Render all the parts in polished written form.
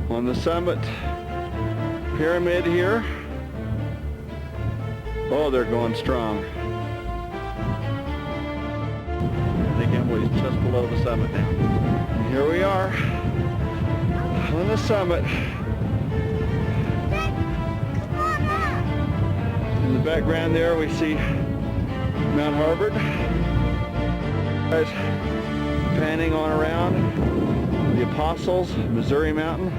on the summit pyramid here. Oh, they're going strong. I think Emily's just below the summit now. And here we are on the summit. In the background there we see Mount Harvard. Guys, panning on around the Apostles, Missouri Mountain,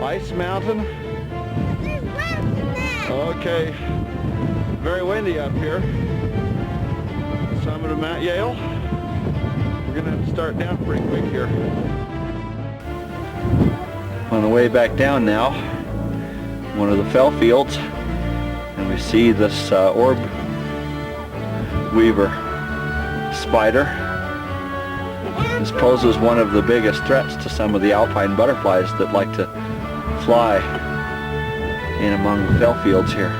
Ice Mountain. Okay, very windy up here. Summit of Mount Yale. We're gonna have to start down pretty quick here. On the way back down now, one of the fell fields, and we see this orb weaver spider. This poses one of the biggest threats to some of the alpine butterflies that like to fly in among the fell fields here.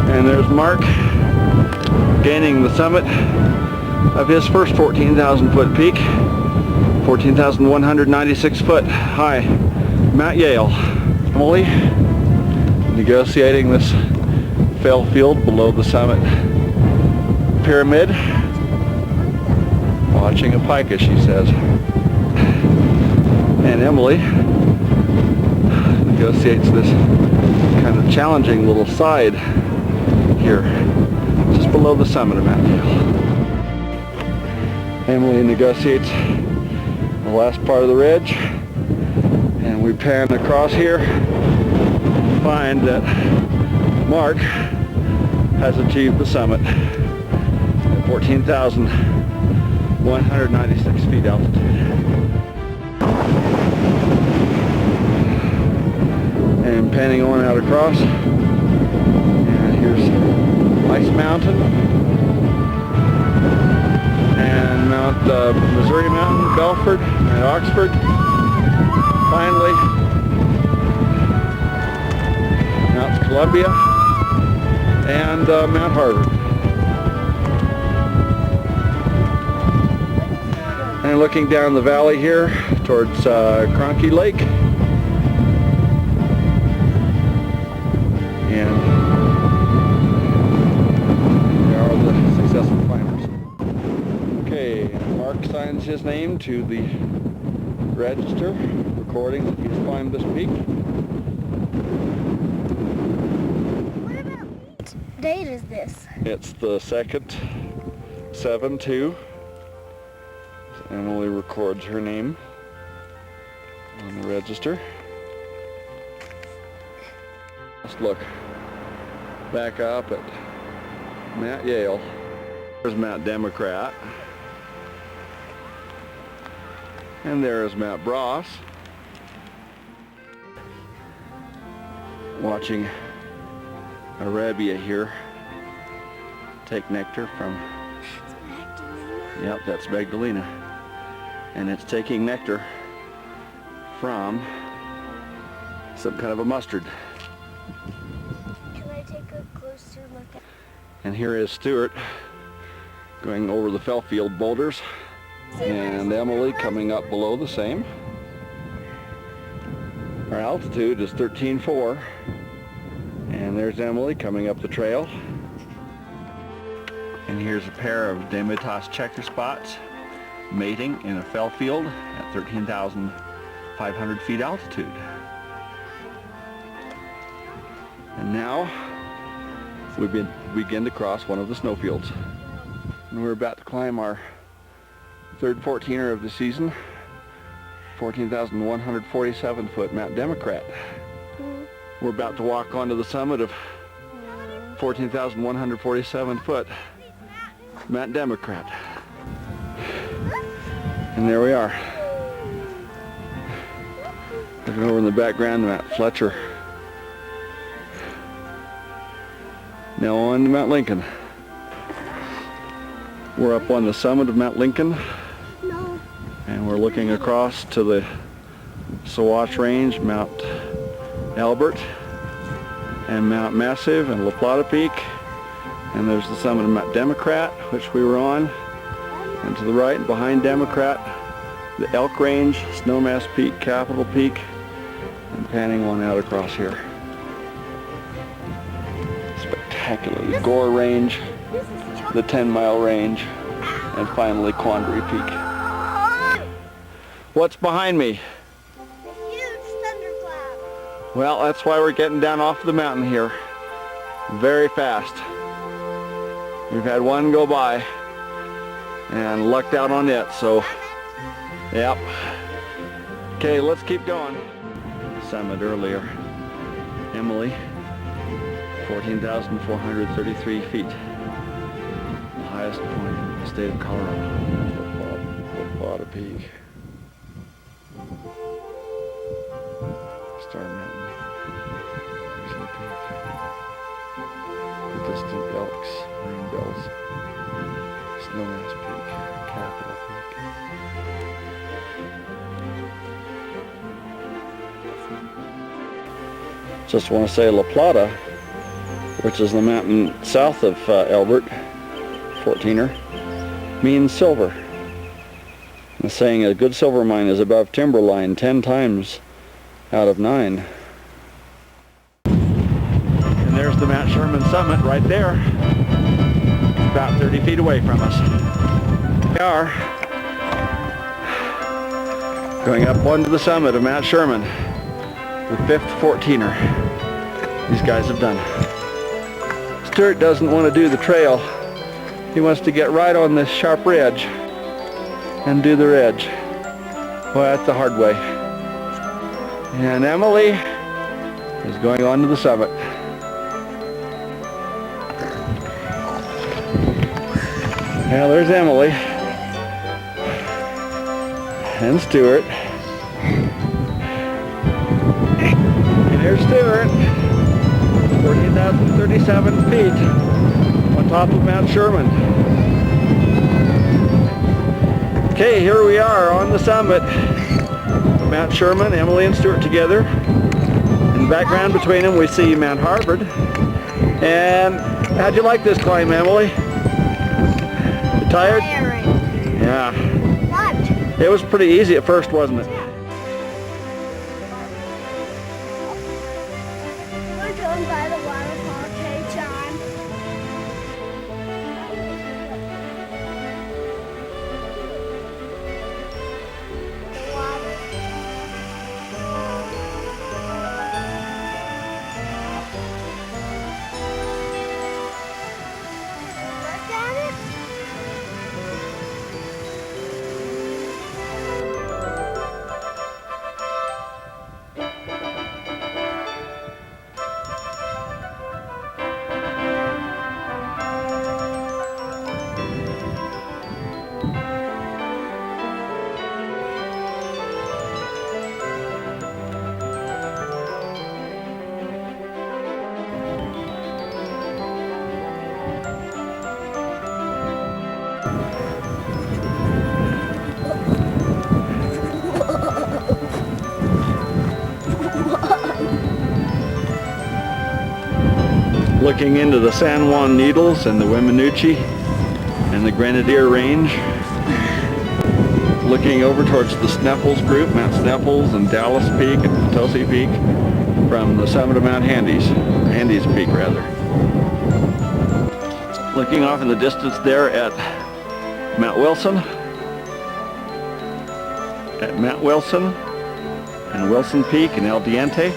And there's Mark gaining the summit of his first 14,000 foot peak, 14,196 foot high, Mount Yale. Emily negotiating this fell field below the summit pyramid, watching a pike, as she says. And Emily negotiates this kind of challenging little side here, just below the summit of Mount Yale. Emily negotiates the last part of the ridge, and we pan across here, find that Mark has achieved the summit at 14,196 feet altitude. And panning on out across, and here's Ice Mountain and Mount Missouri Mountain, Belford, and Oxford. Finally, Mount Columbia and Mount Harvard. And looking down the valley here towards Cronky Lake. And there are the successful climbers. Okay, Mark signs his name to the register, recording that he's climbed this peak. What date is this? It's the 2nd, 7/2. Emily records her name on the register. Let's look back up at Mount Yale. There's Mount Democrat. And there's Mount Bros. Watching Arabia here take nectar from... Yep, that's Magdalena. And it's taking nectar from some kind of a mustard. Can I take a closer look at... And here is Stuart going over the fell field boulders, and Emily coming up below the same. Our altitude is 13,400, and there's Emily coming up the trail. And here's a pair of Demitasse checker spots mating in a fell field at 13,500 feet altitude. And now we begin to cross one of the snowfields. And we're about to climb our third 14er of the season, 14,147 foot Mount Democrat. We're about to walk onto the summit of 14,147 foot Mount Democrat. And there we are. Looking over in the background, Mount Fletcher. Now on to Mount Lincoln. We're up on the summit of Mount Lincoln, and we're looking across to the Sawash Range, Mount Albert, and Mount Massive, and La Plata Peak. And there's the summit of Mount Democrat, which we were on. And to the right, behind Democrat, the Elk Range, Snowmass Peak, Capitol Peak, and panning one out across here. Spectacular. Gore Range, the 10-mile range, and finally Quandary Peak. What's behind me? A huge thundercloud. Well, that's why we're getting down off the mountain here very fast. We've had one go by and lucked out on it, so yep. Okay, let's keep going. Summit earlier. Emily, 14,433 feet. The highest point in the state of Colorado. Lopata Peak. Star Mountain. Grizzly Peak. The distant Elks, Green Bells. Snowmass Peak. Capitol Peak. Just want to say La Plata, which is the mountain south of Elbert, 14er, means silver. The saying a good silver mine is above timberline 10 times out of 9. And there's the Mount Sherman summit right there, about 30 feet away from us. We are going up onto the summit of Mount Sherman, the 5th 14er these guys have done. Stuart doesn't want to do the trail. He wants to get right on this sharp ridge and do the ridge. Well, that's the hard way. And Emily is going on to the summit. Well, there's Emily and Stuart. And here's Stuart, 14,037 feet on top of Mount Sherman. Okay, here we are on the summit of Mount Sherman, Emily and Stuart together. In the background between them we see Mount Harvard. And how'd you like this climb, Emily? You tired? Tiring. Yeah. What? It was pretty easy at first, wasn't it? We're going by the waterfall, okay, John? The water. Look at it. Looking into the San Juan Needles and the Weminuche and the Grenadier Range. Looking over towards the Sneffels group, Mount Sneffels and Dallas Peak and Potosi Peak from the summit of Mount Handy's Peak rather. Looking off in the distance there at Mount Wilson. At Mount Wilson and Wilson Peak and El Diente.